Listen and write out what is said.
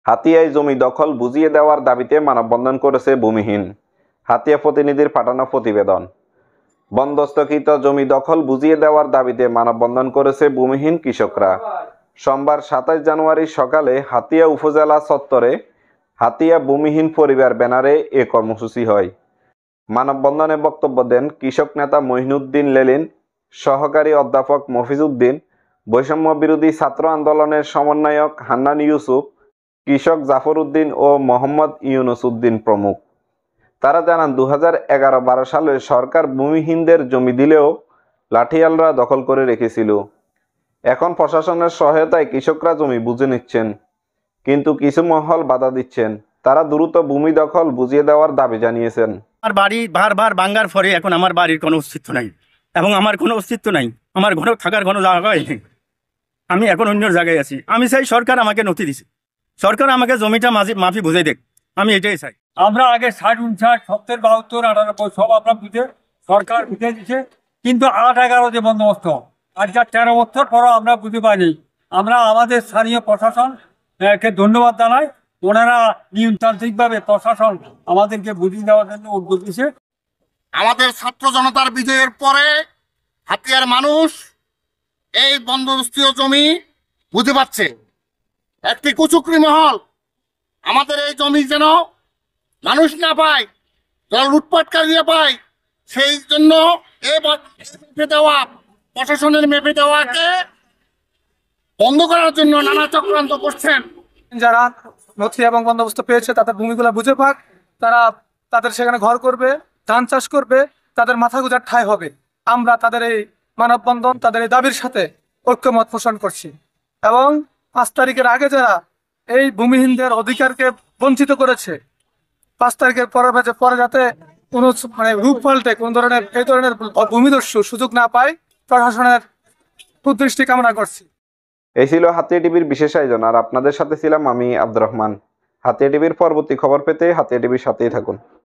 হাতিয়ায় জমি দখল বুঝিয়ে দেওয়ার দাবিতে মানববন্ধন করেছে ভূমিহীন। হাতিয়া প্রতিনিধির পাঠানো প্রতিবেদন। বন্দোবস্তকৃত জমি দখল বুঝিয়ে দেওয়ার দাবিতে মানববন্ধন করেছে ভূমিহীন কৃষকরা। সোমবার ২৭ জানুয়ারি সকালে হাতিয়া উপজেলা চত্বরে হাতিয়া ভূমিহীন পরিবার ব্যানারে এ কর্মসূচি হয়। মানববন্ধনে বক্তব্য দেন কৃষক নেতা মঈনুদ্দিন লেলিন, সহকারী অধ্যাপক মফিজ উদ্দিন, বৈষম্য বিরোধী ছাত্র আন্দোলনের সমন্বয়ক হান্নান ইউসুফ, কৃষক জাফর উদ্দিন ও মোহাম্মদ ইউনুস উদ্দিন প্রমুখ। তারা জানান ২০১১-১২ সালে সরকার ভূমিহীনদের জমি দিলেও লাঠিয়ালরা দখল করে রেখেছিল। এখন প্রশাসনের সহায়তায় কৃষকরা জমি বুঝে নিচ্ছেন, কিন্তু কিছু মহল বাধা দিচ্ছেন। তারা দ্রুত ভূমি দখল বুঝিয়ে দেওয়ার দাবি জানিয়েছেন। আমার বাড়ি বারবার ভাঙার পরে এখন আমার বাড়ির কোনো অস্তিত্ব নাই এবং আমার কোনো অস্তিত্ব নাই, আমার ঘরে থাকার কোনো জায়গায় নেই। আমি এখন অন্য জায়গায় আছি। আমি চাই সরকার আমাকে নথি দিছে, সরকার আমাকে জমিটা মাফি বুঝে দেখ, আমি এটাই চাই। আমরা আগে ৬০, ৫৯, ৭০, ৭২, ৯৮ সব আমরা বুঝে সরকার বুঝে দিচ্ছে, কিন্তু ৮-১১ যে বন্দোবস্ত আজকে ১৩ বছর পরও আমরা বুঝতে পারিনি। আমরা আমাদের স্থানীয় প্রশাসনকে ধন্যবাদ জানাই, ওনারা নিয়মতান্ত্রিকভাবে প্রশাসন আমাদেরকে বুঝিয়ে দেওয়ার জন্য উদ্যোগ দিচ্ছে। আমাদের ছাত্র জনতার বিজয়ের পরে হাতিয়ার মানুষ এই বন্দোবস্তীয় জমি বুঝে পাচ্ছে। একটি কুচক্রী মহল আমাদের এই জমি যেন মানুষ না পায়, যারা লুটপাটকারীরা পায়, সেই জন্য মেপে দেওয়া প্রশাসনের মেপে দেওয়াকে বন্ধ করার জন্য নানা চক্রান্ত করছেন। যারা নথি এবং বন্দোবস্ত পেয়েছে তাদের ভূমিগুলো বুঝে পাক, তারা তাদের সেখানে ঘর করবে, ধান চাষ করবে, তাদের মাথা গুঁজার ঠাঁই হবে। আমরা তাদের এই মানববন্ধন, তাদের এই দাবির সাথে ঐক্যমত পোষণ করছি এবং ৫ তারিখের আগে যারা এই ভূমিহীনদের অধিকারকে বঞ্চিত করেছে, ৫ তারিখের পরে যাতে কোনো রূপ পাল্টে কোন ধরনের এই ধরনের ভূমিদস্যু সুযোগ না পায়, প্রশাসনের সুদৃষ্টি কামনা করছি। এই ছিল হাতিয়া টিভির বিশেষ আয়োজন, আর আপনাদের সাথে ছিলাম আমি আব্দুর রহমান। হাতিয়া টিভির পরবর্তী খবর পেতে হাতিয়া টিভির সাথেই থাকুন।